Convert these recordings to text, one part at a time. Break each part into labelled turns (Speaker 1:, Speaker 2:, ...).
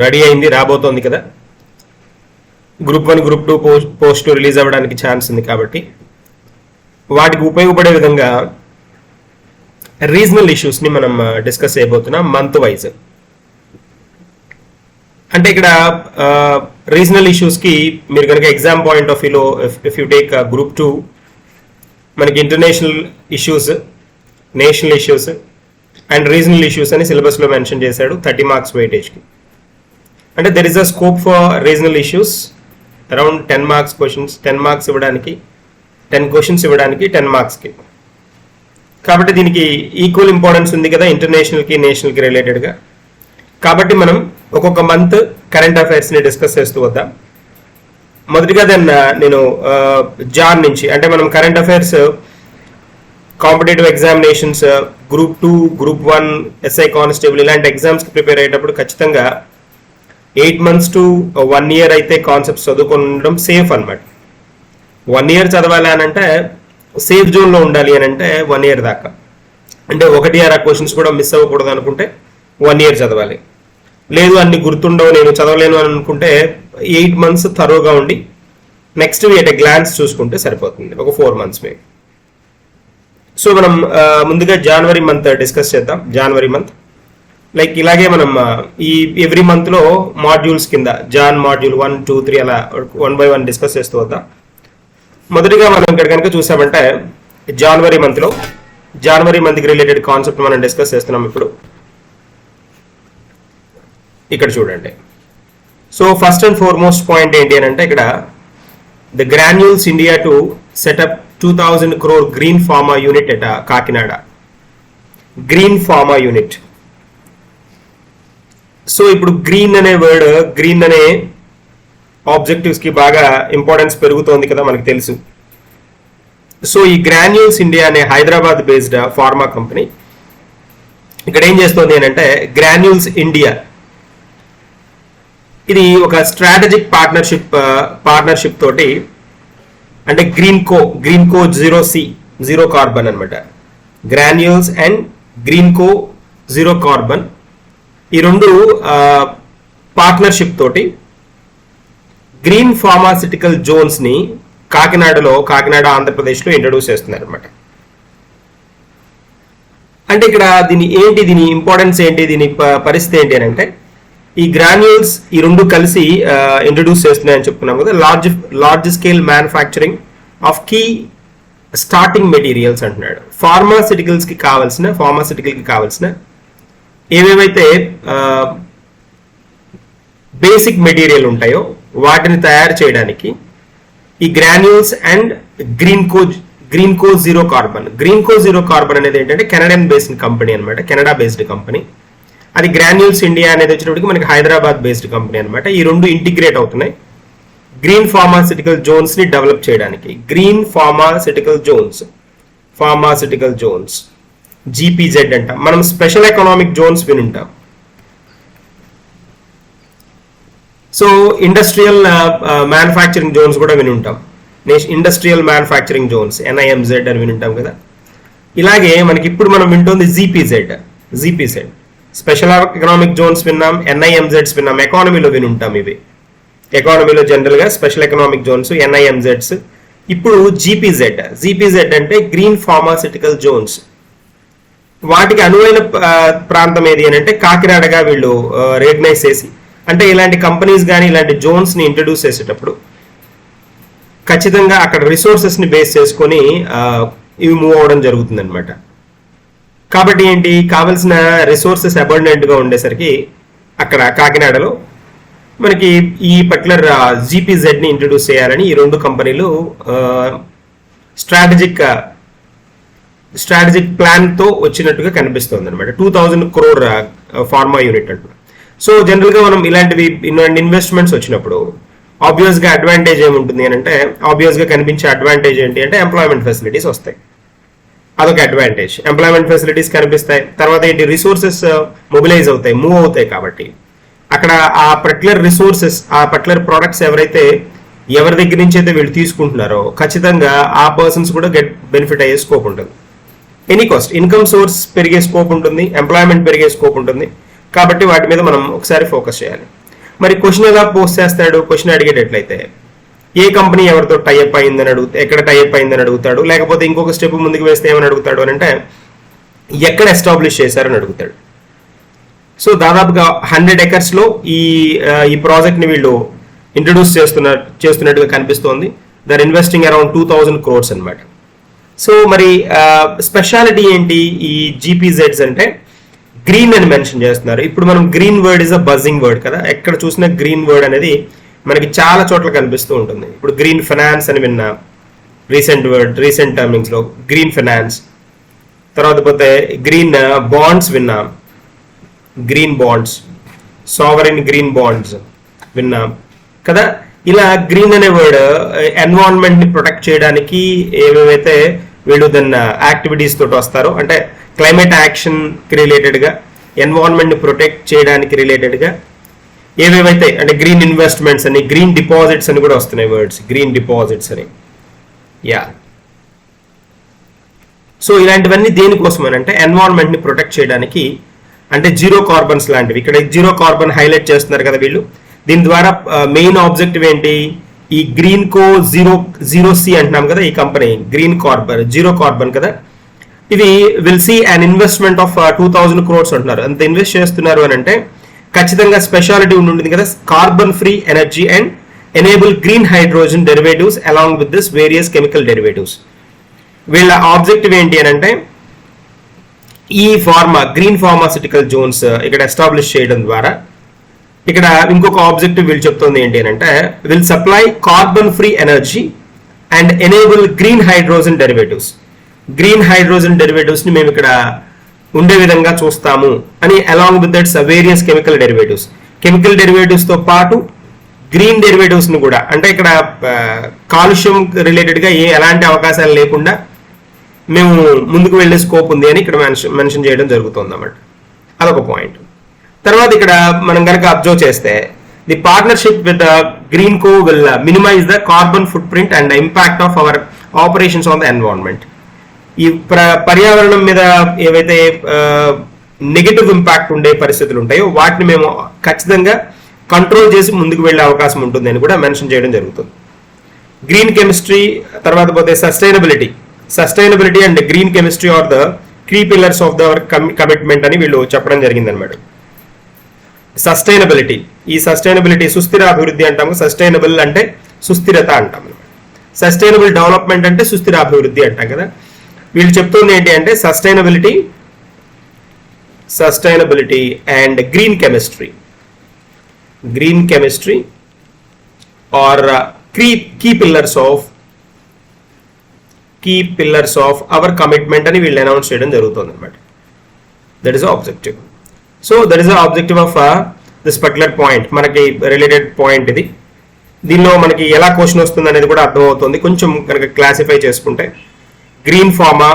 Speaker 1: Ready అయింది, రాబోతోంది కదా. గ్రూప్ 1 గ్రూప్ 2 పోస్ట్ రిలీజ్ అవ్వడానికి ఛాన్స్ ఉంది కాబట్టి వాటికి ఉపయోగపడే విధంగా రీజనల్ ఇష్యూస్ని మనం డిస్కస్ చేయబోతున్నాం మంత్ వైజ్. అంటే ఇక్కడ రీజనల్ ఇష్యూస్కి మీరు కనుక ఎగ్జామ్ పాయింట్ ఆఫ్ వ్యూలో ఇఫ్ యూ టేక్ గ్రూప్ 2 మనకి international issues, national issues and regional issues అని సిలబస్లో మెన్షన్ చేశాడు 30 మార్క్స్ వెయిటేజ్కి. అంటే there is a scope for regional issues around 10 marks questions, 10 marks ఇవ్వడానికి, 10 క్వశ్చన్స్ ఇవ్వడానికి 10 మార్క్స్కి. కాబట్టి దీనికి ఈక్వల్ ఇంపార్టెన్స్ ఉంది కదా ఇంటర్నేషనల్కి నేషనల్కి రిలేటెడ్గా. కాబట్టి మనం ఒక్కొక్క మంత్ కరెంట్ అఫైర్స్ని డిస్కస్ చేస్తూ వద్దాం. మొదటిగా నేను జాన్ నుంచి, అంటే మనం current affairs competitive examinations group 2 group 1 SI constable ఇలాంటి ఎగ్జామ్స్కి ప్రిపేర్ అయ్యేటప్పుడు ఖచ్చితంగా 8 months to 1 year అయితే కాన్సెప్ట్స్ చదువుకొని ఉండడం సేఫ్ అనమాట. 1 year చదవాలి అని అంటే సేఫ్ జోన్లో ఉండాలి అని అంటే 1 year దాకా. అంటే 1 year ఆ క్వశ్చన్స్ కూడా మిస్ అవ్వకూడదు అనుకుంటే 1 year చదవాలి. లేదు అన్ని గుర్తుండవు, నేను చదవలేను అని అనుకుంటే 8 months థరోగా ఉండి నెక్స్ట్ ఎట్ ఎ గ్లాన్స్ చూసుకుంటే సరిపోతుంది, ఒక 4 months మేబీ. సో మనం ముందుగా జనవరి మంత్ డిస్కస్ చేద్దాం. జనవరి మంత్ లైక్ ఇలాగే మనం ఈ ఎవ్రీ మంత్లో మాడ్యూల్స్ కింద జాన్ మాడ్యూల్ 1, 2, 3 అలా 1 by 1 డిస్కస్ చేస్తూ వద్దాం. మొదటిగా మనం ఇక్కడ కనుక చూసామంటే జనవరి మంత్కి రిలేటెడ్ కాన్సెప్ట్ మనం డిస్కస్ చేస్తున్నాం ఇప్పుడు. ఇక్కడ చూడండి. So first and foremost point ఏంటి అని అంటే ఇక్కడ the granules India to set up 2000 crore green pharma unit at Kakinada. Green pharma unit. So ఇప్పుడు గ్రీన్ అనే వర్డ్, గ్రీన్ అనే ఆబ్జెక్టివ్స్ కి బాగా ఇంపార్టెన్స్ పెరుగుతోంది కదా మనకు తెలుసు. సో ఈ గ్రాన్యూల్స్ ఇండియా అనే హైదరాబాద్ బేస్డ్ ఫార్మా కంపెనీ ఇక్కడ ఏం చేస్తోంది అని అంటే గ్రాన్యూల్స్ ఇండియా ఇది ఒక స్ట్రాటజిక్ పార్ట్నర్షిప్ తోటి, అంటే గ్రీన్ కో 0C జీరో కార్బన్ అనమాట. Granules and green co zero carbon ఈ రెండు పార్ట్నర్షిప్ తోటి గ్రీన్ ఫార్మాసిటికల్ జోన్స్ ని కాకినాడ ఆంధ్రప్రదేశ్లో ఇంట్రడ్యూస్ చేస్తున్నారు అనమాట. అంటే ఇక్కడ దీని ఇంపార్టెన్స్ ఏంటి, దీని పరిస్థితి ఏంటి అని అంటే ఈ గ్రాన్యూల్స్ ఈ రెండు కలిసి ఇంట్రడ్యూస్ చేస్తున్నాయని చెప్పుకున్నాం కదా. Large scale manufacturing of key starting materials అంటున్నాడు. ఫార్మాసిటికల్కి కావాల్సిన ఏవేవైతే బేసిక్ మెటీరియల్ ఉంటాయో వాటిని తయారు చేయడానికి ఈ granules and green co zero carbon అనేది ఏంటంటే కెనడియన్ బేస్డ్ కంపెనీ అనమాట, కెనడా బేస్డ్ కంపెనీ. అది గ్రాన్యూల్స్ ఇండియా అనేది వచ్చినప్పటికి మనకి హైదరాబాద్ బేస్డ్ కంపెనీ అనమాట. ఈ రెండు ఇంటిగ్రేట్ అవుతున్నాయి గ్రీన్ ఫార్మాసిటికల్ జోన్స్ ని డెవలప్ చేయడానికి. గ్రీన్ ఫార్మాసిటికల్ జోన్స్ GPZ అంటాం మనం. స్పెషల్ ఎకనామిక్ జోన్స్ వినుంటాం. సో ఇండస్ట్రియల్ మ్యానుఫ్యాక్చరింగ్ జోన్స్ కూడా వినుంటాం. ఇండస్ట్రియల్ మ్యానుఫ్యాక్చరింగ్ జోన్స్ NIMZ అని వినుంటాం కదా. ఇలాగే మనకి ఇప్పుడు మనం వింటుంది GPZ స్పెషల్ ఎకనామిక్ జోన్స్ విన్నాం, NIMZs విన్నాం, ఎకానమీలో వినుంటాం. ఇవి ఎకానమీలో జనరల్ గా స్పెషల్ ఎకనామిక్ జోన్స్, NIMZs. ఇప్పుడు GPZ అంటే గ్రీన్ ఫార్మాసిటికల్ జోన్స్. వాటికి అనువైన ప్రాంతం ఏది అని అంటే కాకినాడగా వీళ్ళు రికగ్నైజ్ చేసి, అంటే ఇలాంటి కంపెనీస్ కానీ ఇలాంటి జోన్స్ ని ఇంట్రడ్యూస్ చేసేటప్పుడు ఖచ్చితంగా అక్కడ రిసోర్సెస్ ని బేస్ చేసుకొని ఇవి మూవ్ అవ్వడం జరుగుతుంది అనమాట. కాబట్టి ఏంటి, కావలసిన రిసోర్సెస్ అబండెంట్ గా ఉండేసరికి అక్కడ కాకినాడలో మనకి ఈ పర్టికులర్ GPZ ని ఇంట్రడ్యూస్ చేయాలని ఈ రెండు కంపెనీలు స్ట్రాటజిక్ ప్లాన్ తో వచ్చినట్టుగా కనిపిస్తుంది అనమాట. 2000 crore ఫార్మా యూనిట్ అంటున్నారు. సో జనరల్ గా మనం ఇలాంటివి ఇన్వెస్ట్మెంట్స్ వచ్చినప్పుడు ఆబ్వియస్ గా అడ్వాంటేజ్ ఏముంటుంది అని అంటే, ఆబ్వియస్ గా కనిపించే అడ్వాంటేజ్ ఏంటి అంటే ఎంప్లాయ్మెంట్ ఫెసిలిటీస్ వస్తాయి. అదొక అడ్వాంటేజ్. ఎంప్లాయ్మెంట్ ఫెసిలిటీస్ కనిపిస్తాయి. తర్వాత ఏంటి, రిసోర్సెస్ మొబిలైజ్ అవుతాయి, మూవ్ అవుతాయి. కాబట్టి అక్కడ ఆ పర్టికులర్ రిసోర్సెస్, ఆ పర్టికులర్ ప్రొడక్ట్స్ ఎవరి దగ్గర నుంచి అయితే వీళ్ళు తీసుకుంటున్నారో ఖచ్చితంగా ఆ పర్సన్స్ కూడా బెనిఫిట్ అయ్యే స్కోప్ ఉంటుంది. ఎనీ కాస్ట్ ఇన్కమ్ సోర్స్ పెరిగే స్కోప్ ఉంటుంది, ఎంప్లాయ్మెంట్ పెరిగే స్కోప్ ఉంటుంది. కాబట్టి వాటి మీద మనం ఒకసారి ఫోకస్ చేయాలి. మరి క్వశ్చన్ ఎలా పోస్ట్ చేస్తాడు? క్వశ్చన్ అడిగేటట్లయితే ఏ కంపెనీ ఎవరితో టైఅప్ అయిందని అడుగుతాడు, ఎక్కడ టైఅప్ అయిందని అడుగుతాడు, లేకపోతే ఇంకొక స్టెప్ ముందుకు వేస్తే ఏమని అడుగుతాడు అని అంటే ఎక్కడ ఎస్టాబ్లిష్ చేశారని అడుగుతాడు. సో దాదాపుగా 100 acres ఈ ప్రాజెక్ట్ని వీళ్ళు ఇంట్రడ్యూస్ చేస్తున్నట్టుగా కనిపిస్తోంది. దర్ ఇన్వెస్టింగ్ అరౌండ్ 2000 crores అనమాట. సో మరి స్పెషాలిటీ ఏంటి ఈ జీపీజెడ్స్ అంటే గ్రీన్ అని మెన్షన్ చేస్తున్నారు. ఇప్పుడు మనం green word is a buzzing word కదా, ఎక్కడ చూసినా గ్రీన్ వర్డ్ అనేది మనకి చాలా చోట్ల కనిపిస్తూ ఉంటుంది. ఇప్పుడు గ్రీన్ ఫైనాన్స్ అని విన్నా, రీసెంట్ టర్మింగ్స్ లో గ్రీన్ ఫైనాన్స్. తర్వాత పోతే గ్రీన్ బాండ్స్ విన్నాం, green bonds, sovereign green bonds విన్నాం కదా. ఇలా గ్రీన్ అనే వర్డ్ ఎన్విరాన్మెంట్ ని ప్రొటెక్ట్ చేయడానికి ఏవేవైతే వీళ్ళు దాన్ని యాక్టివిటీస్ తోటి వస్తారో, అంటే క్లైమేట్ యాక్షన్ కి రిలేటెడ్ గా, ఎన్విరాన్మెంట్ ని ప్రొటెక్ట్ చేయడానికి రిలేటెడ్ గా ఏవేవైతే అంటే గ్రీన్ ఇన్వెస్ట్మెంట్స్ అని, గ్రీన్ డిపాజిట్స్ అని కూడా వస్తున్నాయి వర్డ్స్, గ్రీన్ డిపాజిట్స్ అని. యా, సో ఇలాంటివన్నీ దేనికోసం అని అంటే ఎన్విరాన్మెంట్ ని ప్రొటెక్ట్ చేయడానికి, అంటే జీరో కార్బన్స్ లాంటివి. ఇక్కడ జీరో కార్బన్ హైలైట్ చేస్తున్నారు కదా వీళ్ళు. దీని ద్వారా మెయిన్ ఆబ్జెక్టివ్ ఏంటి? ఈ గ్రీన్ కో జీరో సి అంటున్నాం కదా, ఈ company green carbon zero carbon కదా, ఇది will see an investment of 2000 crores అంటున్నారు. అంత ఇన్వెస్ట్ చేస్తున్నారు అని అంటే ఖచ్చితంగా స్పెషాలిటీ ఉంటుంది కదా, carbon free energy and enable green hydrogen derivatives along with this various chemical derivatives. వీళ్ళ ఆబ్జెక్టివ్ ఏంటి అని అంటే ఈ గ్రీన్ ఫార్మాసిటికల్ జోన్స్ ఇక్కడ ఎస్టాబ్లిష్ చేయడం ద్వారా, ఇక్కడ ఇంకొక ఆబ్జెక్టివ్ వీళ్ళు చెప్తుంది ఏంటి అని అంటే will supply carbon free energy and enable green hydrogen derivatives. Green hydrogen derivatives ని మేము ఇక్కడ ఉండే విధంగా చూస్తాము అని, along with that's various chemical derivatives తో పాటు గ్రీన్ డెరివేటివ్స్ ని కూడా, అంటే ఇక్కడ కాలుష్యం రిలేటెడ్ గా ఎలాంటి అవకాశాలు లేకుండా మేము ముందుకు వెళ్లే స్కోప్ ఉంది అని ఇక్కడ మెన్షన్ చేయడం జరుగుతుంది అన్నమాట. అదొక పాయింట్. తర్వాత ఇక్కడ మనం కనుక అబ్జర్వ్ చేస్తే the partnership with GreenCo will minimise the carbon footprint and impact of our operations on the environment. ఈ పర్యావరణం మీద ఏవైతే నెగటివ్ ఇంపాక్ట్ ఉండే పరిస్థితులు ఉంటాయో వాటిని మేము ఖచ్చితంగా కంట్రోల్ చేసి ముందుకు వెళ్లే అవకాశం ఉంటుంది అని కూడా మెన్షన్ చేయడం జరుగుతుంది. గ్రీన్ కెమిస్ట్రీ, తర్వాత పోతే sustainability and green chemistry are the key pillars of the commitment అని వీళ్ళు చెప్పడం జరిగింది అనమాట. సస్టైనబిలిటీ సుస్థిర అభివృద్ధి అంటాము, సస్టైనబుల్ అంటే సుస్థిరత అంటాం, సస్టైనబుల్ డెవలప్మెంట్ అంటే సుస్థిర అభివృద్ధి అంటాం కదా. వీళ్ళు చెప్తుంది ఏంటి అంటే sustainability and green chemistry are key pillars of our commitment అని వీళ్ళు అనౌన్స్ చేయడం జరుగుతుంది అనమాట. That is objective. So that is the objective of this particular point. మనకి రిలేటెడ్ పాయింట్ ఇది. దీనిలో మనకి ఎలా క్వశ్చన్ వస్తుంది అనేది కూడా అర్థమవుతుంది కొంచెం కనుక క్లాసిఫై చేసుకుంటే. గ్రీన్ ఫార్మా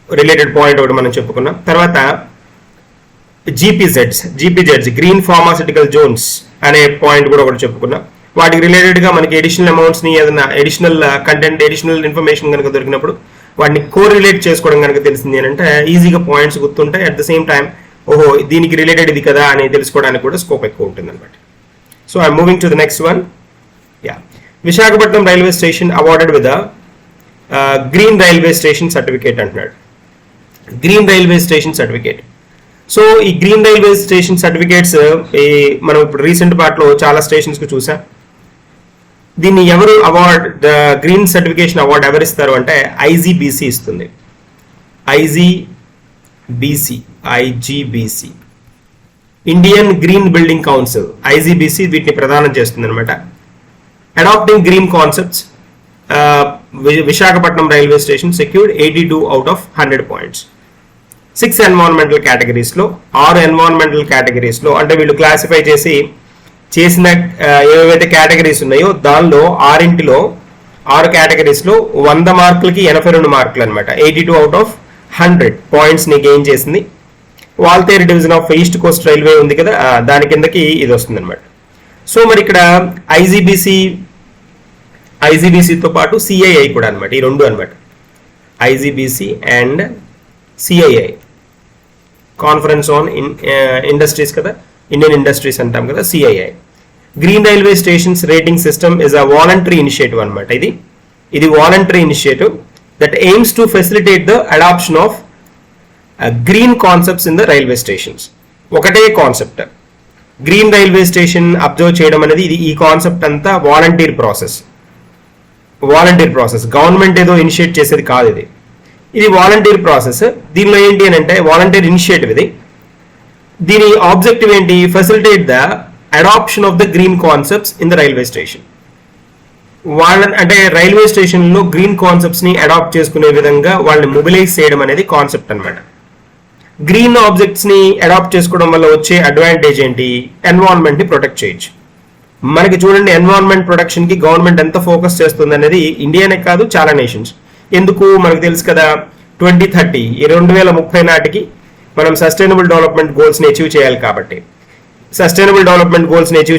Speaker 1: రిలేటెడ్ పాయింట్ ఒకటి మనం చెప్పుకున్నాం. తర్వాత జీపీజెడ్స్ గ్రీన్ ఫార్మాసిటికల్ జోన్స్ అనే పాయింట్ కూడా ఒకటి చెప్పుకున్నాం. వాటికి రిలేటెడ్ గా మనకి ఎడిషనల్ అమౌంట్స్ ని ఏదైనా ఎడిషనల్ కంటెంట్, ఎడిషనల్ ఇన్ఫర్మేషన్ కనుక దొరికినప్పుడు వాటిని కోరిలేట్ చేసుకోవడం కనుక తెలిసింది అని అంటే ఈజీగా పాయింట్స్ గుర్తుంటాయి. అట్ ద సేమ్ టైం ఓహో దీనికి రిలేటెడ్ ఇది కదా అని తెలుసుకోవడానికి కూడా స్కోప్ ఎక్కువ ఉంటుంది అనమాట. So I'm moving to the next one. Visakhapatnam railway station awarded with green railway station certificate అంటున్నాడు. Green railway station certificate. So ఈ గ్రీన్ రైల్వే స్టేషన్ సర్టిఫికేట్స్ మనం ఇప్పుడు రీసెంట్ పార్ట్లో చాలా స్టేషన్స్ కు చూసాం. దీన్ని ఎవరు గ్రీన్ సర్టిఫికేషన్ అవార్డు ఎవరు ఇస్తారు అంటే ఐజీబీసీ ఇస్తుంది. IGBC Indian green building council, IGBC వీటిని ప్రదానం చేస్తుంది అనమాట. Adopting green concepts, Visakhapatnam railway station secured 82 out of 100 points. 6 environmental కేటగిరీస్లో, 6 ఎన్విరాన్మెంటల్ కేటగిరీస్లో, అంటే వీళ్ళు క్లాసిఫై చేసిన ఏవైతే కేటగిరీస్ ఉన్నాయో దానిలో 6 కేటగిరీస్లో 100 మార్కులకి 82 మార్కులు అనమాట. 82 out of 100 points ని గెయిన్ చేసింది. Waltair division of east Coast railway ఉంది కదా, దాని కిందకి ఇది వస్తుంది అనమాట. సో మరి ఇక్కడ ఐజీబీసీతో పాటు సిఐఐ కూడా అనమాట, ఈ రెండు అనమాట. IGBC and CII conference on industries కదా, ఇండియన్ ఇండస్ట్రీస్ అంటాం కదా, CII. Green railway stations rating system is a voluntary initiative అనమాట. ఇది voluntary initiative that aims to facilitate the adoption of green concepts in the railway stations. ఒకటే concept green railway station observe చేయడం అనేది, ఈ concept అంతా volunteer process. Government ఏదో initiate చేసేది కాదు, ఇది వాలంటీర్ ప్రాసెస్. దీనిలో ఏంటి అని అంటే వాలంటీర్ ఇనిషియేటివ్ ఇది. దీని ఆబ్జెక్టివ్ ఏంటి? Facilitate the adoption of the green concepts in the railway station. అంటే రైల్వే స్టేషన్లో గ్రీన్ కాన్సెప్ట్స్ ని అడాప్ట్ చేసుకునే విధంగా వాళ్ళని మొబిలైజ్ చేయడం అనేది కాన్సెప్ట్ అనమాట. గ్రీన్ ఆబ్జెక్ట్స్ ని అడాప్ట్ చేసుకోవడం వల్ల వచ్చే అడ్వాంటేజ్ ఏంటి? ఎన్విరాన్మెంట్ ని ప్రొటెక్ట్ చేయొచ్చు. మనకి చూడండి, ఎన్విరాన్మెంట్ ప్రొటెక్షన్ కి గవర్నమెంట్ ఎంత ఫోకస్ చేస్తుంది అనేది ఇండియానే కాదు, చాలా నేషన్స్. ఎందుకు మనకు తెలుసు కదా, 2030 2030 నాటికి మనం సస్టైనబుల్ డెవలప్మెంట్ గోల్స్ ని అచీవ్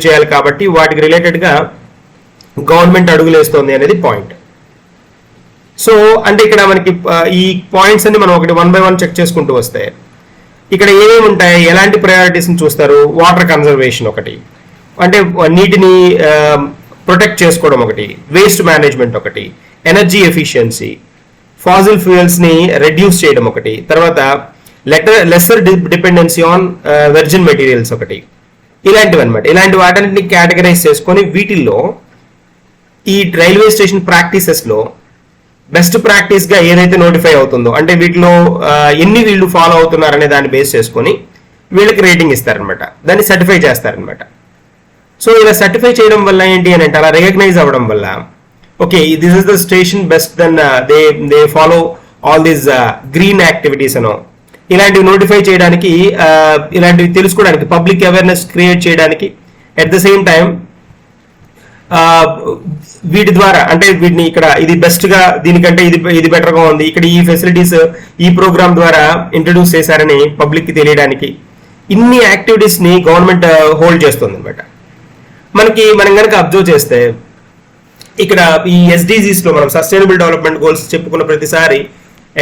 Speaker 1: చేయాలి కాబట్టి వాటికి రిలేటెడ్ గా గవర్నమెంట్ అడుగులేస్తోంది అనేది పాయింట్. సో అంటే ఇక్కడ మనకి ఈ పాయింట్స్ అన్ని మనం ఒకటి 1 by 1 చెక్ చేసుకుంటూ వస్తే ఇక్కడ ఏమేమి ఉంటాయి, ఎలాంటి ప్రయారిటీస్ని చూస్తారు? వాటర్ కన్జర్వేషన్ ఒకటి, అంటే నీటిని ప్రొటెక్ట్ చేసుకోవడం ఒకటి, వేస్ట్ మేనేజ్మెంట్ ఒకటి, ఎనర్జీ ఎఫిషియన్సీ, ఫాజిల్ ఫ్యూయల్స్ని రెడ్యూస్ చేయడం ఒకటి, తర్వాత lesser dependency on virgin materials ఒకటి, ఇలాంటివి అనమాట. ఇలాంటి వాటిని కేటగరైజ్ చేసుకొని వీటిల్లో ఈ రైల్వే స్టేషన్ ప్రాక్టీసెస్లో బెస్ట్ ప్రాక్టీస్ గా ఏదైతే నోటిఫై అవుతుందో, అంటే వీటిలో ఎన్ని వీళ్ళు ఫాలో అవుతున్నారనే దాన్ని బేస్ చేసుకొని వీళ్ళకి రేటింగ్ ఇస్తారనమాట, దాన్ని సర్టిఫై చేస్తారనమాట. సో ఇలా సర్టిఫై చేయడం వల్ల ఏంటి అని అంటే, అలా రికగ్నైజ్ అవ్వడం వల్ల okay this is the station best then they follow all these green activities అనో, ఇలాంటివి నోటిఫై చేయడానికి, ఇలాంటివి తెలుసుకోవడానికి, పబ్లిక్ అవేర్నెస్ క్రియేట్ చేయడానికి, అట్ ద సేమ్ టైం వీటి ద్వారా అంటే వీటిని ఇక్కడ ఇది బెస్ట్ గా, దీనికంటే ఇది బెటర్ గా ఉంది, ఇక్కడ ఈ ఫెసిలిటీస్ ఈ ప్రోగ్రామ్ ద్వారా ఇంట్రడ్యూస్ చేశారని పబ్లిక్ కి తెలియడానికి, ఇన్ని యాక్టివిటీస్ ని గవర్నమెంట్ హోల్డ్ చేస్తుంది అనమాట. మనం కనుక అబ్జర్వ్ చేస్తే ఇక్కడ ఈ SDGs లో మనం సస్టైనబుల్ డెవలప్మెంట్ గోల్స్ చెప్పుకున్న ప్రతిసారి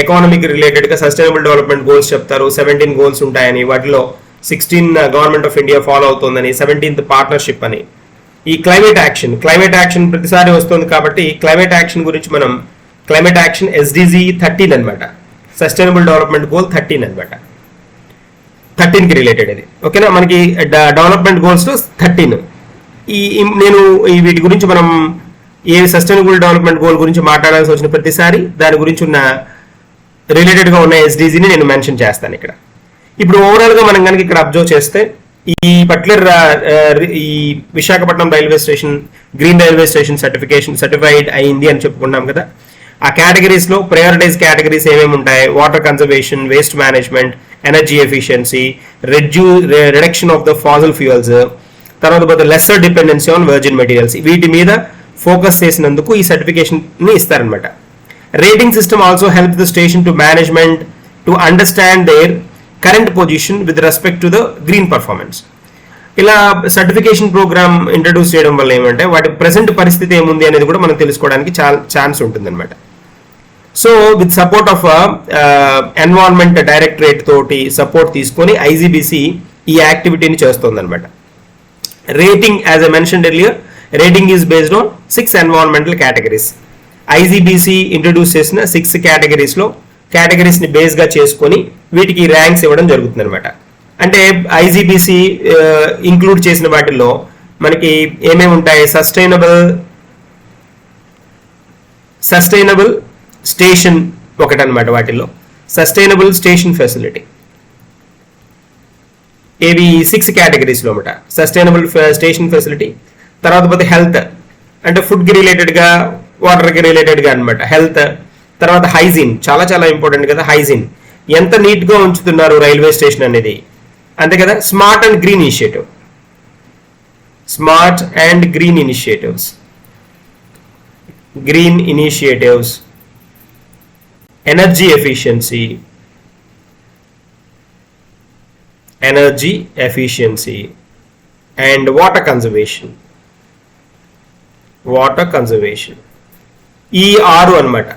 Speaker 1: ఎకానమీకి రిలేటెడ్ గా సస్టైనబుల్ డెవలప్మెంట్ గోల్స్ చెప్తారు. 17 గోల్స్ ఉంటాయని, వాటిలో 16 గవర్నమెంట్ ఆఫ్ ఇండియా ఫాలో అవుతుందని, 17th పార్ట్నర్షిప్ అని. ఈ క్లైమేట్ యాక్షన్ ప్రతిసారి వస్తుంది కాబట్టి క్లైమేట్ యాక్షన్ గురించి మనం క్లైమేట్ యాక్షన్ SDG 13 అనమాట, సస్టైనబుల్ డెవలప్మెంట్ గోల్ 13 అనమాట, 13కి రిలేటెడ్ ఇది. ఓకేనా, మనకి డెవలప్మెంట్ గోల్స్ 13. నేను వీటి గురించి మనం ఏ సస్టైనబుల్ డెవలప్మెంట్ గోల్ గురించి మాట్లాడాల్సి వచ్చిన ప్రతిసారి దాని గురించి ఉన్న రిలేటెడ్ గా ఉన్న SDGని నేను మెన్షన్ చేస్తాను ఇక్కడ. ఇప్పుడు ఓవరాల్ గా మనం కనుక ఇక్కడ అబ్జర్వ్ చేస్తే ఈ పర్టికులర్ ఈ Visakhapatnam railway station green railway station certified అయింది అని చెప్పుకున్నాం కదా. ఆ కేటగిరీస్ లో ప్రయారిటైజ్ కేటగిరీస్ ఏమేమి ఉంటాయి? Water conservation, waste management, energy efficiency, reduction of the fossil fuels, తర్వాత lesser dependency on virgin materials, వీటి మీద ఫోకస్ చేసినందుకు ఈ సర్టిఫికేషన్ ని ఇస్తారనమాట. Rating system also help the station to management to understand their current position with respect to the green performance. ఇలా certification programme introduce చేయడం వల్ల ఏమంటే వాటి ప్రెసెంట్ పరిస్థితి ఏముంది అనేది కూడా మనం తెలుసుకోవడానికి ఛాన్స్ ఉంటుంది అనమాట. So with support of environment directorate తోటి సపోర్ట్ తీసుకొని IGBC ఈ యాక్టివిటీని చేస్తుంది అనమాట. Rating, as I mentioned earlier, rating is based on 6 environmental categories. IGBC introduce చేసిన 6 కేటగిరీస్ లో కేటగిరీస్ ని బేస్ గా చేసుకొని వీటికి ర్యాంక్స్ ఇవ్వడం జరుగుతుంది అనమాట. అంటే IGBC ఇంక్లూడ్ చేసిన వాటిల్లో మనకి ఏమేమి ఉంటాయి? సస్టైనబుల్ స్టేషన్ ఒకటి అనమాట. వాటిల్లో సస్టైనబుల్ స్టేషన్ ఫెసిలిటీ ఏవి 6 కేటగిరీస్ లో అనమాట. సస్టైనబుల్ స్టేషన్ ఫెసిలిటీ, తర్వాత హెల్త్, అంటే ఫుడ్ కి రిలేటెడ్ గా, వాటర్ కి రిలేటెడ్ గా అనమాట హెల్త్. తర్వాత హైజీన్, చాలా చాలా ఇంపార్టెంట్ కదా హైజీన్, ఎంత నీట్ గా ఉంచుతున్నారు రైల్వే స్టేషన్ అనేది, అంతే కదా. Smart and green initiatives, energy efficiency and water conservation. ఈ 6 అనమాట.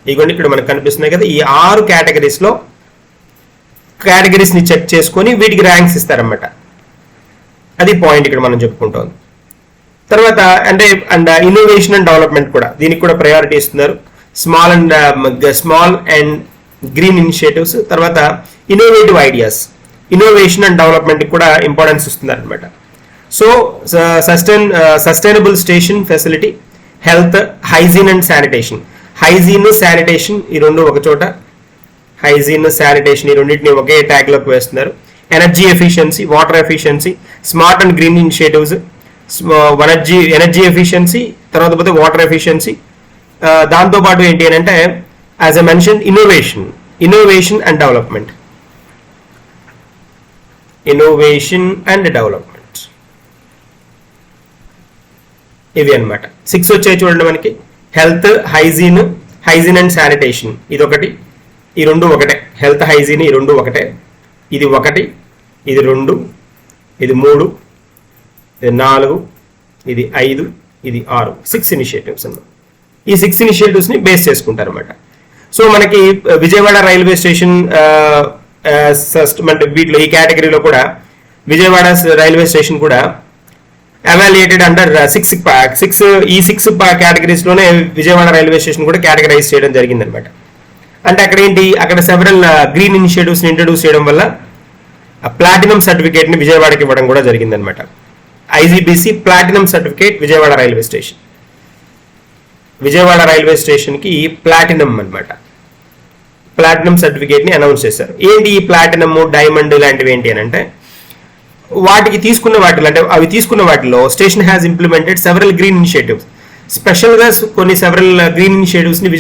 Speaker 1: ఇగోండి ఇక్కడ మనకు కనిపిస్తున్నాయి కదా, ఈ 6 కేటగిరీస్ లో కేటగిరీస్ని చెక్ చేసుకొని వీటికి ర్యాంక్స్ ఇస్తారన్నమాట. అది పాయింట్ ఇక్కడ మనం చెప్పుకుంటాం. తర్వాత అండ్ ఇన్నోవేషన్ అండ్ డెవలప్మెంట్ కూడా, దీనికి కూడా ప్రయారిటీ ఇస్తున్నారు. స్మాల్ అండ్ గ్రీన్ ఇనిషియేటివ్స్, తర్వాత innovative ideas, innovation and development కూడా ఇంపార్టెన్స్ ఇస్తున్నారు అనమాట. So sustainable station facility, health, hygiene and sanitation. Hygiene sanitation ఈ రెండు ఒక చోట, హైజీన్ శానిటేషన్ ఈ రెండింటిని ఒకే ట్యాగ్లోకి వేస్తున్నారు. Energy efficiency, water efficiency, smart and green initiatives, energy efficiency, తర్వాత పోతే వాటర్ ఎఫిషియన్సీ. దాంతోపాటు ఏంటి అని అంటే as a mention innovation and development, innovation and development, ఇవి అనమాట. 6 వచ్చాయి చూడండి మనకి. హెల్త్, హైజీన్ అండ్ శానిటేషన్ ఇది ఒకటి, ఈ రెండు ఒకటే. హెల్త్, హైజీన్ ఈ రెండు ఒకటే. ఇది ఒకటి, ఇది 2, ఇది 3, ఇది 4, ఇది 5, ఇది 6. 6 ఇనిషియేటివ్స్ అన్నమాట. ఈ 6 ఇనిషియేటివ్స్ని బేస్ చేసుకుంటారు అనమాట. సో మనకి విజయవాడ రైల్వే స్టేషన్ వీటిలో ఈ కేటగిరీలో కూడా విజయవాడ రైల్వే స్టేషన్ కూడా ఎవాల్యుయేటెడ్ అండర్ 6 కేటగిరీస్ లోనే విజయవాడ రైల్వే స్టేషన్ కూడా కేటగరైజ్ చేయడం జరిగింది అనమాట. అంటే అక్కడ ఏంటి, అక్కడ సెవరల్ గ్రీన్ ఇనిషియేటివ్స్ ఇంట్రడ్యూస్ చేయడం వల్ల ప్లాటినం సర్టిఫికేట్ ని విజయవాడకి ఇవ్వడం కూడా జరిగింది అనమాట. IGBC platinum certificate Vijayawada railway station, Vijayawada railway station కి ప్లాటినం అనమాట. ప్లాటినం సర్టిఫికేట్ ని అనౌన్స్ చేశారు. ఏంటి ఈ ప్లాటినమ్, డైమండ్ ఇలాంటివి ఏంటి అని అంటే వాటికి తీసుకున్న వాటిలో, అంటే అవి తీసుకున్న వాటిలో station has implemented several green initiatives. Special గా కొన్ని సెవరల్ గ్రీన్ ఇనిషియేటివ్స్ ని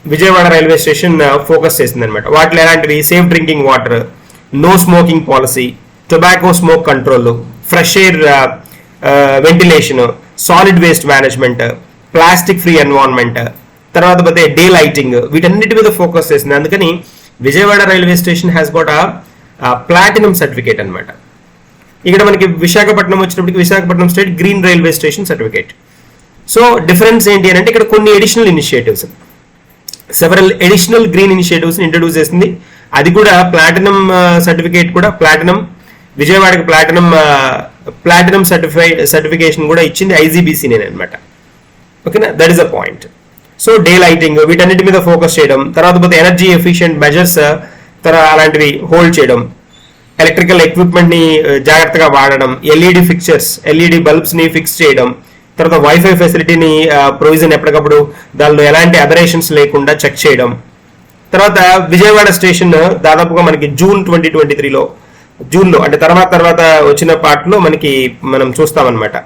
Speaker 1: విజయవాడ రైల్వే స్టేషన్ ఫోకస్ చేసింది అనమాట. వాటిలో ఎలాంటివి, safe drinking water, no smoking policy, tobacco smoke control, fresh air ventilation, solid waste management, plastic free environment, తర్వాత పోతే day lighting, వీటన్నిటి మీద ఫోకస్ చేసింది. అందుకని Vijayawada railway station has got platinum certificate అనమాట. ఇక్కడ మనకి విశాఖపట్నం వచ్చినప్పటికి Visakhapatnam state green railway station certificate. So difference ఏంటి అని అంటే ఇక్కడ కొన్ని additional initiatives, several additional green initiatives introduce చేసింది. అది కూడా ప్లాటినం సర్టిఫికేట్ కూడా ప్లాటినం, విజయవాడకి ప్లాటినం సర్టిఫికేషన్ కూడా ఇచ్చింది ఐజీబీసీనే అనమాట. ఓకేనా, that is a point. So day lighting వీటన్నిటి మీద ఫోకస్ చేయడం, తర్వాత పోతే ఎనర్జీ ఎఫిషియెంట్ మెజర్స్ అలాంటివి హోల్డ్ చేయడం, ఎలక్ట్రికల్ ఎక్విప్మెంట్ ని జాగ్రత్తగా వాడడం, ఎల్ఈడి ఫిక్చర్స్, ఎల్ఈడి బల్బ్స్ ని ఫిక్స్ చేయడం, తర్వాత వైఫై ఫెసిలిటీని ప్రొవిజన్ ఎప్పటికప్పుడు దానిలో ఎలాంటి అబరేషన్స్ లేకుండా చెక్ చేయడం. తర్వాత విజయవాడ స్టేషన్ దాదాపుగా మనకి జూన్ 2023లో జూన్లో అంటే తర్వాత వచ్చిన పార్ట్లో మనం చూస్తామన్నమాట.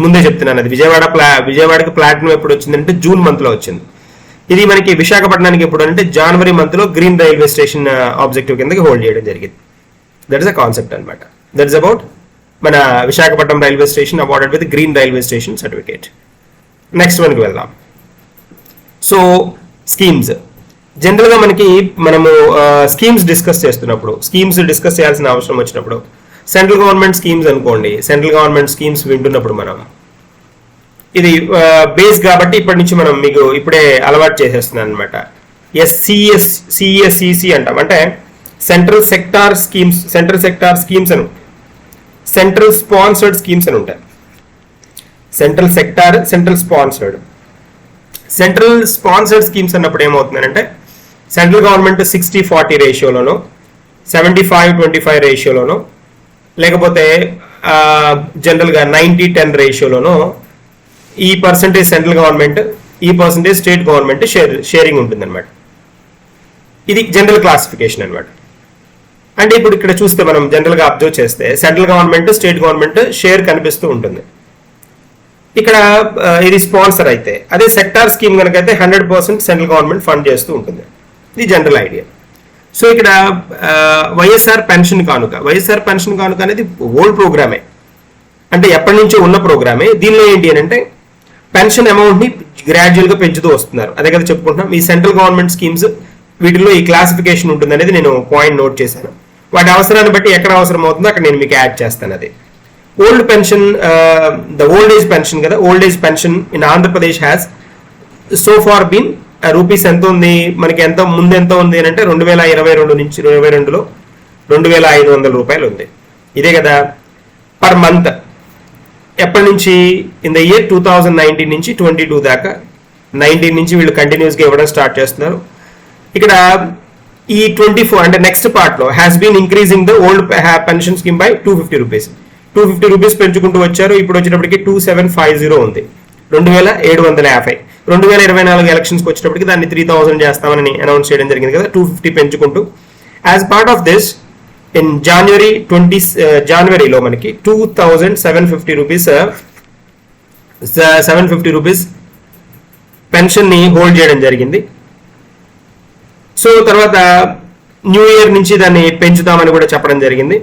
Speaker 1: ముందే చెప్తున్నాను, అది విజయవాడకి ప్లాటినం ఎప్పుడు వచ్చిందంటే జూన్ మంత్లో వచ్చింది. ఇది మనకి విశాఖపట్నానికి ఎప్పుడు అంటే జనవరి మంత్లో గ్రీన్ రైల్వే స్టేషన్ ఆబ్జెక్టివ్ కిందకి హోల్డ్ చేయడం జరిగింది. దట్ ఇస్ అ కాన్సెప్ట్ అనమాట. దట్ ఇస్ అబౌట్ మన Visakhapatnam railway station awarded with green railway station certificate. Next వన్కి వెళ్దాం. సో స్కీమ్స్, జనరల్గా మనము స్కీమ్స్ డిస్కస్ చేస్తున్నప్పుడు, స్కీమ్స్ డిస్కస్ చేయాల్సిన అవసరం వచ్చినప్పుడు సెంట్రల్ గవర్నమెంట్ స్కీమ్స్ అనుకోండి, సెంట్రల్ గవర్నమెంట్ స్కీమ్స్ వింటున్నప్పుడు మనం ఇది బేస్ కాబట్టి ఇప్పటి నుంచి మనం మీకు ఇప్పుడే అలవాటు చేసేస్తున్నాను అనమాట. సిఎస్సిసి అంటాం, అంటే సెంట్రల్ సెక్టార్ స్కీమ్స్ అని, సెంట్రల్ స్పాన్సర్డ్ స్కీమ్స్ అని ఉంటాయి. Central sector, central sponsored schemes అన్నప్పుడు ఏమవుతుందంటే సెంట్రల్ గవర్నమెంట్ 60-40 రేషియోలోనో 75-25 రేషియోలోనో లేకపోతే జనరల్గా 90-10 రేషియోలోనో ఈ పర్సంటేజ్ సెంట్రల్ గవర్నమెంట్, ఈ పర్సంటేజ్ స్టేట్ గవర్నమెంట్ షేరింగ్ ఉంటుందన్నమాట. ఇది జనరల్ క్లాసిఫికేషన్ అనమాట. అంటే ఇప్పుడు ఇక్కడ చూస్తే మనం జనరల్గా అబ్జర్వ్ చేస్తే central government, state government share కనిపిస్తూ ఉంటుంది. ఇక్కడ ఇది స్పాన్సర్ అయితే, అదే సెక్టార్ స్కీమ్ కనుకైతే 100% సెంట్రల్ గవర్నమెంట్ ఫండ్ చేస్తూ ఉంటుంది. ఇది జనరల్ ఐడియా. సో ఇక్కడ వైఎస్ఆర్ పెన్షన్ కానుక అనేది ఓల్డ్ ప్రోగ్రామే, అంటే ఎప్పటి నుంచో ఉన్న ప్రోగ్రామే. దీనిలో ఏంటి అని అంటే పెన్షన్ అమౌంట్ని గ్రాడ్యువల్గా పెంచుతూ వస్తున్నారు. అదే కదా చెప్పుకుంటున్నాం. ఈ సెంట్రల్ గవర్నమెంట్ స్కీమ్స్ వీటిల్లో ఈ క్లాసిఫికేషన్ ఉంటుంది అనేది నేను పాయింట్ నోట్ చేశాను. వాటి అవసరాన్ని బట్టి ఎక్కడ అవసరం అవుతుందో అక్కడ నేను మీకు యాడ్ చేస్తాను. అది old pension, the old age pension కదా, old age pension in Andhra Pradesh has so far been rupees ఎంత ఉంది మనకి, ఎంత ముందు ఎంత ఉంది అని అంటే 2022 నుంచి 2022లో 2500 రూపాయలు ఉంది. ఇదే కదా పర్ మంత్. ఎప్పటి నుంచి? ఇన్ ద ఇయర్ 2019 నుంచి 22 దాకా, 19 నుంచి వీళ్ళు కంటిన్యూస్గా ఇవ్వడం స్టార్ట్ చేస్తున్నారు. ఇక్కడ ఈ 24 అంటే నెక్స్ట్ పార్ట్ లో has been increasing the old pension scheme by 250 rupees. 250 rupees పెంచుకుంటూ వచ్చారు. ఇప్పుడు వచ్చేటప్పటికి 2750 ఉంది, 2750. 2024 ఎలక్షన్స్కి వచ్చేటప్పటికి దాన్ని 3000 చేస్తామని అనౌన్స్ చేయడం జరిగింది కదా, 250 పెంచుకుంటూ. As part of this in జనవరిలో మనకి 2750 రూపీస్ 750 రూపీస్ పెన్షన్ ని హోల్డ్ చేయడం జరిగింది. సో తర్వాత న్యూ ఇయర్ నుంచి దాన్ని పెంచుతామని కూడా చెప్పడం జరిగింది.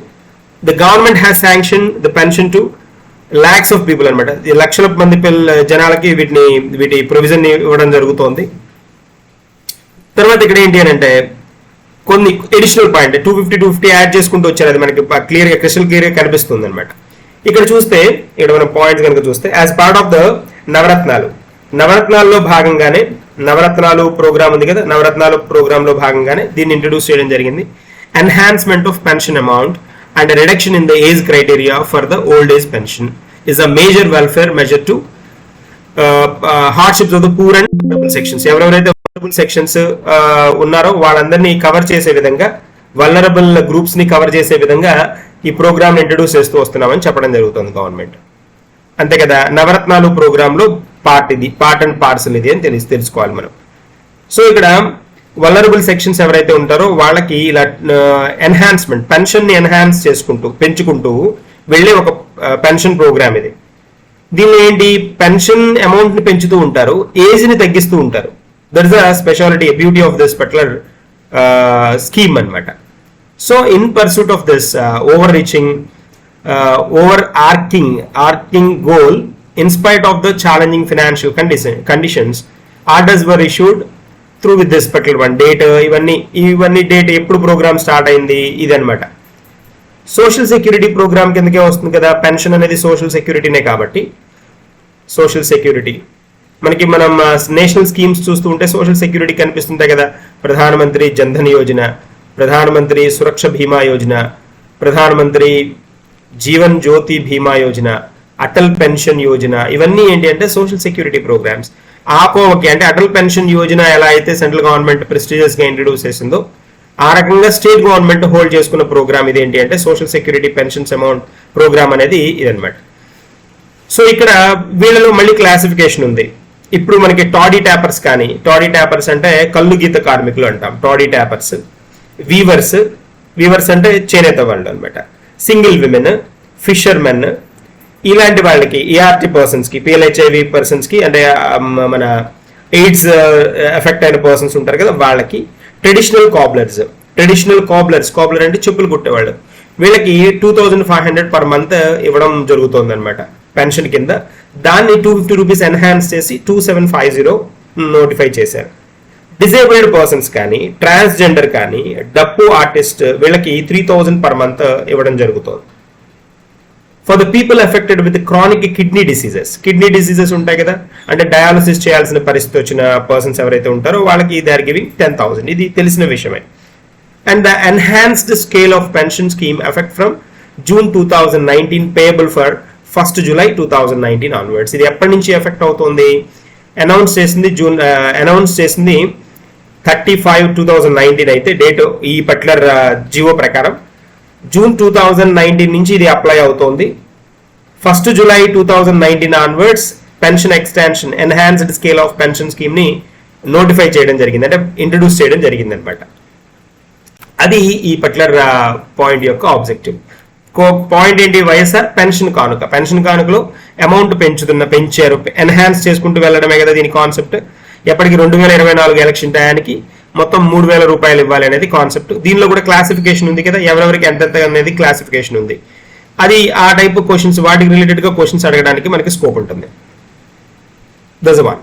Speaker 1: The government has sanction the pension to lakhs of people అనమాట. లక్షల మంది జనాలకి వీటి ప్రొవిజన్ ఇవ్వడం జరుగుతోంది. తర్వాత ఇక్కడ ఏంటి అని అంటే కొన్ని ఎడిషనల్ పాయింట్ 250 యాడ్ చేసుకుంటూ వచ్చారు. అది మనకి క్లియర్గా క్రిస్టల్ క్లియర్గా కనిపిస్తుంది అనమాట. ఇక్కడ చూస్తే ఇక్కడ మనం పాయింట్స్ కనుక చూస్తే యాజ్ పార్ట్ ఆఫ్ ద నవరత్నాల్లో భాగంగానే, నవరత్నాలు ప్రోగ్రామ్ ఉంది కదా, నవరత్నాలు ప్రోగ్రామ్ లో భాగంగానే దీన్ని ఇంట్రడ్యూస్ చేయడం జరిగింది. Enhancement of pension amount and reduction in the age criteria for the old age pension is a major welfare measure to hardships of the poor and vulnerable sections. ఎవరెవరైతే vulnerable sections ఉన్నారో వాళ్ళందరినీ cover చేసే విధంగా, vulnerable groups ని cover చేసే విధంగా ఈ programme introduce చేస్తూ వస్తున్నామని చెప్పడం జరుగుతుంది గవర్నమెంట్. అంతే కదా, నవరత్నాలు ప్రోగ్రామ్ లో పార్ట్ అండ్ పార్సల్ ఇది అని తెలుసుకోవాలి మనం. సో ఇక్కడ వల్నరబుల్ సెక్షన్స్ ఎవరైతే ఉంటారో వాళ్ళకి ఇలా ఎన్హాన్స్మెంట్, పెన్షన్ ని ఎన్హాన్స్ చేసుకుంటూ పెంచుకుంటూ వెళ్ళే ఒక పెన్షన్ ప్రోగ్రామ్ ఇది. దీన్ని ఏంటి, పెన్షన్ అమౌంట్ ని పెంచుతూ ఉంటారు, ఏజ్ ని తగ్గిస్తూ ఉంటారు. That is a speciality, beauty of this particular scheme అనమాట. So in pursuit of this over arcing goal, in spite of the challenging financial conditions, orders were issued through with this particular one date. ఇవన్నీ date ఎప్పుడు programme start అయింది ఇదనమాట. Social security programme కిందకే వస్తుంది కదా, pension అనేది social సెక్యూరిటీనే కాబట్టి. Social security మనకి మనం నేషనల్ స్కీమ్స్ చూస్తూ ఉంటే సోషల్ సెక్యూరిటీ కనిపిస్తుంటాయి కదా. ప్రధానమంత్రి జన్ధన్ యోజన, ప్రధానమంత్రి సురక్ష బీమా యోజన, ప్రధానమంత్రి జీవన్ జ్యోతి బీమా యోజన, అటల్ పెన్షన్ యోజన, ఇవన్నీ ఏంటి అంటే సోషల్ సెక్యూరిటీ ప్రోగ్రామ్స్. ఆకోవకి అంటే అటల్ పెన్షన్ యోజన ఎలా అయితే సెంట్రల్ గవర్నమెంట్ ప్రెస్టీజియస్ గా ఇంట్రడ్యూస్ చేసిందో ఆ రకంగా స్టేట్ గవర్నమెంట్ హోల్డ్ చేసుకున్న ప్రోగ్రామ్ ఇది ఏంటి అంటే social security pensions amount programme అనేది ఇదనమాట. సో ఇక్కడ వీళ్ళలో మళ్ళీ క్లాసిఫికేషన్ ఉంది. ఇప్పుడు మనకి టాడీ ట్యాపర్స్ కానీ, టాడీ ట్యాపర్స్ అంటే కళ్ళు గీత కార్మికులు అంటాం, టాడీ ట్యాపర్స్. వీవర్స్ అంటే చేనేత వాళ్ళు అనమాట. సింగిల్ విమెన్, ఫిషర్మెన్, ఇలాంటి వాళ్ళకి, ఈఆర్టీ పర్సన్స్ కి, పిఎల్హెచ్ఐవి పర్సన్స్ కి, అంటే మన ఎయిడ్స్ ఎఫెక్ట్ అయిన పర్సన్స్ ఉంటారు కదా వాళ్ళకి. ట్రెడిషనల్ కాబ్లర్ అంటే చెప్పులు కుట్టేవాళ్ళు, వీళ్ళకి 2500 పర్ మంత్ ఇవ్వడం జరుగుతుంది అనమాట పెన్షన్ కింద. దాన్ని 250 రూపీస్ ఎన్హాన్స్ చేసి 2750 నోటిఫై చేశారు. డిసేబుల్డ్ పర్సన్స్ కానీ, ట్రాన్స్జెండర్ కానీ, డప్పు ఆర్టిస్ట్ వీళ్ళకి 3000 పర్ మంత్ ఇవ్వడం జరుగుతుంది. For the people affected with chronic kidney diseases ఉంటాయి కదా, అంటే డయాలసిస్ చేయాల్సిన పరిస్థితి వచ్చిన పర్సన్స్ ఎవరైతే ఉంటారో వాళ్ళకి దే ఆర్ గివింగ్ 10,000. ఇది తెలిసిన విషయమే. And the enhanced scale of pension scheme effect from June 2019 payable for 1st July 2019 onwards. ఇది ఎప్పటి నుంచి ఎఫెక్ట్ అవుతుంది? అనౌన్స్ చేసింది 30/5/2019 అయితే డేట్ ఈ పర్టికులర్ జియో ప్రకారం. June 2019 నుంచి ఇది అప్లై అవుతోంది. 1st July 2019 onwards pension extension, enhanced scale of pension scheme ని నోటిఫై చేయడం జరిగింది, అంటే ఇంట్రడ్యూస్ చేయడం జరిగింది అనమాట. అది ఈ పర్టికులర్ పాయింట్ యొక్క ఆబ్జెక్టివ్. పాయింట్ ఏంటి? వైఎస్ఆర్ పెన్షన్ కానుకలో అమౌంట్ పెంచారు, ఎన్హాన్స్ చేసుకుంటూ వెళ్ళడమే కదా దీని కాన్సెప్ట్. ఎప్పటికి 2024 ఎలక్షన్ టయానికి మొత్తం 3000 రూపాయలు ఇవ్వాలి అనేది కాన్సెప్ట్. దీనిలో కూడా క్లాసిఫికేషన్ ఉంది కదా, ఎవరెవరికి ఎంతెంత అనేది క్లాసిఫికేషన్ ఉంది. అది ఆ టైప్ క్వశ్చన్స్, వాటికి రిలేటెడ్ గా క్వశ్చన్స్ అడగడానికి మనకి స్కోప్ ఉంటుంది. That's one.